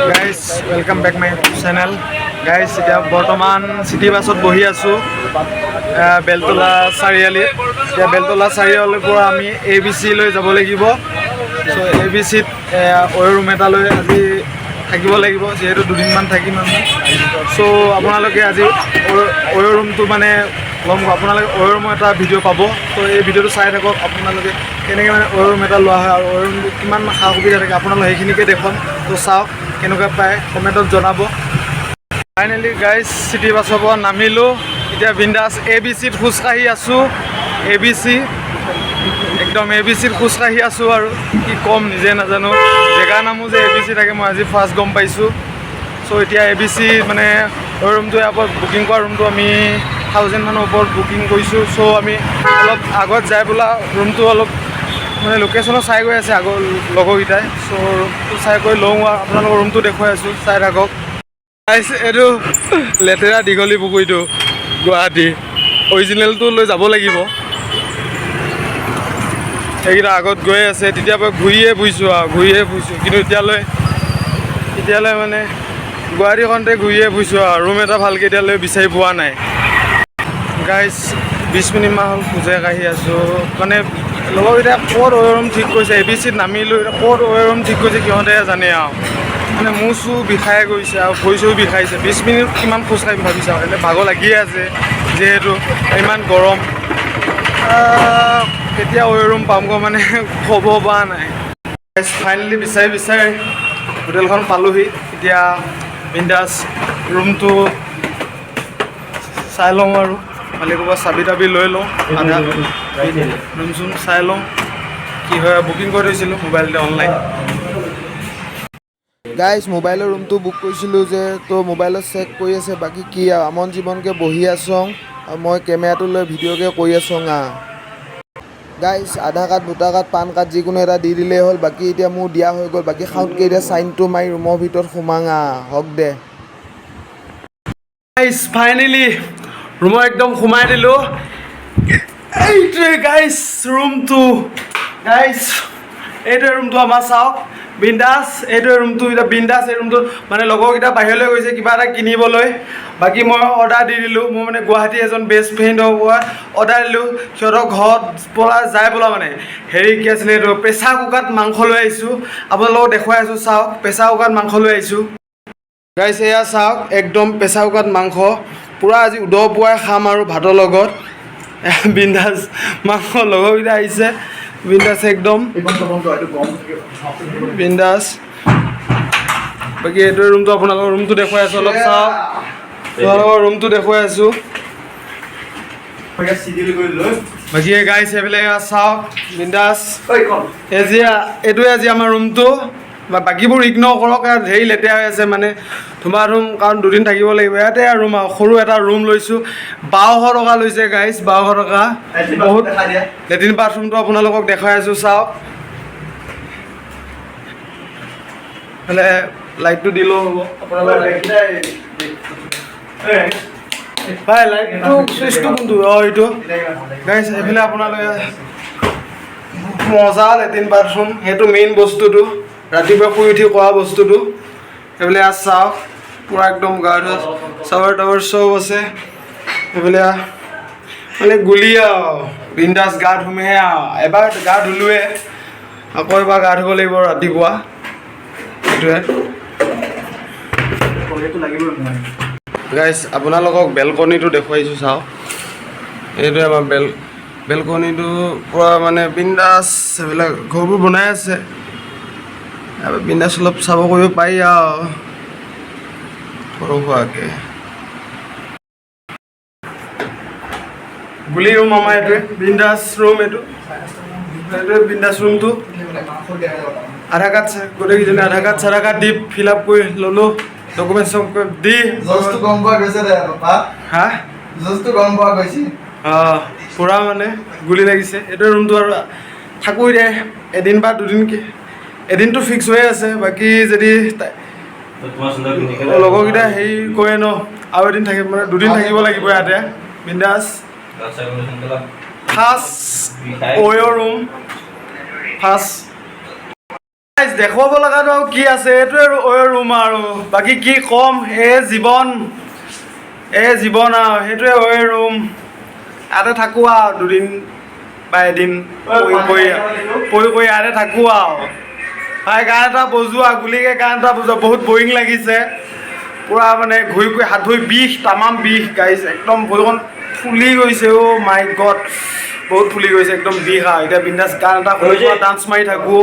Guys welcome back my channel guys এতিয়া বৰ্তমান city বাছত বহি আছোঁ বেলতলা চাৰিআলিত এতিয়া বেলতলা চাৰিআলিৰ পৰা আমি ABC লৈ যাব লাগিব চ' ABCত ৰুম এটা লৈ আজি থাকিব লাগিব যিহেতু দুদিনমান থাকিম আমি চ' আপোনালোকে আজি ৰুমটো মানে ল'ম আপোনালোকে ৰুমৰ এটা ভিডিঅ' পাব ত' এই ভিডিঅ'টো চাই থাকক আপোনালোকে কেনেকৈ মানে ৰুম এটা লোৱা হয় আৰু ৰুমটো কিমান সা সুবিধা থাকে আপোনালোকে সেইখিনিকে দেখুৱাম ত' চাওক কেনেকুৱা পায় কমেণ্টত জনাব ফাইনেলি গাইজ চিটি বাছৰ পৰা নামিলোঁ এতিয়া বিন্দাছ ABCত খোজকাঢ়ি আছোঁ ABC একদম ABCত খোজকাঢ়ি আছোঁ আৰু কি ক'ম নিজে নাজানো জেগাৰ নামো যে ABC থাকে মই আজি ফাৰ্ষ্ট গম পাইছোঁ চ' এতিয়া ABC মানে ৰুমটো ইয়াৰ পৰা বুকিং কৰা ৰুমটো আমি 1000 মানৰ ওপৰত বুকিং কৰিছোঁ চ' আমি অলপ আগত যাই বোলা ৰুমটো অলপ মানে লোকেশ্যনো চাই গৈ আছে আগৰ লগৰকেইটাই চ' ৰুমটো চাই কৰি লওঁ আৰু আপোনালোকৰ ৰুমটো দেখুৱাই আছোঁ চাই থাকক এইটো লেতেৰা দীঘলী পুখুৰীটো গুৱাহাটী অৰিজিনেলটো লৈ যাব লাগিব সেইকেইটা আগত গৈ আছে তেতিয়াৰ পৰা ঘূৰিয়ে ফুৰিছোঁ কিন্তু এতিয়ালৈ মানে গুৱাহাটীখনতে ঘূৰিয়ে ফুৰিছোঁ আৰু ৰুম এটা ভালকৈ এতিয়ালৈ বিচাৰি পোৱা নাই গাইজ 20 মিনিটমান হ'ল খোজে কাঢ়ি আছোঁ মানে লগৰকেইটাই ক'ত ৰুম ঠিক কৰিছে ABCত নামিলোঁ এতিয়া ক'ত ৰুম ঠিক কৰিছে সিহঁতে জানে আৰু মানে মোৰ চুৰ বিষাই গৈছে আৰু ভৰি চুৰ বিষাইছে 20 মিনিট কিমান খোজকাঢ়িম ভাবিছে আৰু এনে ভাগৰ লাগিয়ে আছে যিহেতু ইমান গৰম কেতিয়া ৰুম পামগৈ মানে ক'ব পৰা নাই ফাইনেলি বিচাৰি হোটেলখন পালোহি এতিয়া বিন্দাছ ৰুমটো চাই লওঁ আৰু মালিকৰ পৰা চাবি তাবি লৈ লওঁ আধা ৰুম চুম চাই লওঁ কি হয় বুকিং কৰি থৈছিলোঁ মোবাইলতে অনলাইন গাইজ মোবাইলৰ ৰুমটো বুক কৰিছিলোঁ যে তো মোবাইলত চেক কৰি আছে বাকী কি আৰু আমন জীৱনকৈ বহি আছোঁ আৰু মই কেমেৰাটো লৈ ভিডিঅ'কে কৰি আছোঁ guys Aadhaar card voter card PAN card যিকোনো এটা দি দিলেই হ'ল বাকী এতিয়া মোৰ দিয়া হৈ গ'ল বাকী খাওঁতকৈ এতিয়া চাইনটো মাৰি ৰুমৰ ভিতৰত সোমাঙা হওক দে গাইজ ফাইনেলি ৰুমত একদম সোমাই দিলোঁ এইটোৱে গাইজ ৰুমটো এইটোৱে ৰুমটো আমাৰ চাওক বিন্দাছ এইটোৱে ৰুমটো এতিয়া বিন্দাছ এই ৰুমটো মানে লগৰকেইটা বাহিৰলৈ গৈছে কিবা এটা কিনিবলৈ বাকী মই অৰ্ডাৰ দি দিলোঁ মোৰ মানে গুৱাহাটী এজন বেষ্ট ফ্ৰেণ্ডৰ পৰা অৰ্ডাৰ দিলোঁ সিহঁতৰ ঘৰত পৰা যাই বোলা মানে হেৰি কি আছিলে এইটো প্ৰেছাৰ কুকাৰত মাংস লৈ আহিছোঁ আপোনালোকক দেখুৱাই আছোঁ চাওক প্ৰেছাৰ কুকাৰত মাংস লৈ আহিছোঁ গাইজ এয়া চাওক একদম প্ৰেছাৰ কুকাৰত মাংস পূৰা আজি পুৱাই খাম আৰু ভাতৰ লগত বিন্দাছ মাংস লগৰকেইটা আহিছে বিন্দাছ একদম বিন্দাছ বাকী এইটোৱে ৰুমটো আপোনালোকৰ ৰুমটো দেখুৱাই আছোঁ অলপ চাওক আপোনালোকৰ ৰুমটো দেখুৱাই আছোঁ বাকী গাইজ এইবিলাক চাওক বিন্দাছ এইটোৱে আজি আমাৰ ৰুমটো বাকীবোৰ ইগন'ৰ কৰক ধেৰি লেতেৰা হৈ আছে মানে ধুমা ধুম কাৰণ দুদিন থাকিব লাগিব ইয়াতে ৰুম আৰু সৰু এটা ৰুম লৈছোঁ 1200 টকা লৈছে গাইজ 1200 টকা বহুত লেট্ৰিন বাথৰুমটো আপোনালোকক দেখাই আছোঁ চাওক মানে লাইটটো দিলেও হ'ব আপোনালোকে ভাই লাইটটো চুইচটো কোনটো এইটো গাইজ এইফালে আপোনালোকে মজা লেট্ৰিন বাথৰুম সেইটো মেইন বস্তুটো ৰাতিপুৱা শুই উঠি কৰা বস্তুটো সেইফালে চাওক পূৰা একদম গা ধোৱা চাৱাৰ টাৱাৰ চব আছে সেইফালে মানে গুলি আৰু বিন্দাছ গা ধুমেহে আৰু এবাৰ গা ধুলোৱে আকৌ এবাৰ গা ধুব লাগিব ৰাতিপুৱা সেইটোৱে গাইজ আপোনালোকক বেলকনিটো দেখুৱাইছোঁ চাওক এইটোৱে আমাৰ বেলকনিটো পূৰা মানে বিন্দাছ সেইবিলাক ঘৰবোৰ বনাই আছে বিন্দাছ অলপ চাব কৰিব পাৰি আৰু সৰু সুৰাকৈ গুলি ৰুম আমাৰ এইটোৱে বিন্দাছ ৰুম এইটোৱে বিন্দাছ ৰুমটো আধাৰ কাৰ্ড গোটেইকেইজনে আধাৰ কাৰ্ড চাধাৰ কাৰ্ড দি ফিল আপ কৰি ল'লোঁ ডকুমেণ্ট চকুমেণ্ট দি গম পোৱা গৈছে দে হা গম পোৱা গৈছে পূৰা মানে গুলি লাগিছে এইটোৱে ৰুমটো আৰু থাকোঁ দে এদিন বা দুদিনকৈ এদিনটো ফিক্স হৈ আছে বাকী যদি লগৰকেইটা হেৰি কৰে ন আৰু এদিন থাকিব মানে দুদিন থাকিব লাগিব ইয়াতে বিন্দাছ ফাৰ্ষ্ট ৰুম ফাৰ্ষ্ট দেখুৱাব লগাটো আৰু কি আছে, এইটোৱে ৰুম আৰু বাকী কি ক'ম। এই জীৱন আৰু সেইটোৱে ৰুম। ইয়াতে থাকোঁ আৰু দুদিন বা এদিন পৰি ইয়াতে থাকোঁ আৰু। ভাই গান এটা বজোৱা, গুলিকে গান এটা বজোৱা, বহুত বৰিং লাগিছে। পূৰা মানে ঘূৰি হাত ভৰি বিষ, তামাম বিষ গাইছ, একদম ভৰিখন ফুলি গৈছে। অ' মাই গড, বহুত ফুলি গৈছে, একদম বিষ আৰু। এতিয়া বিন্দাছ গান এটা শুনি ডান্স মাৰি থাকোঁ।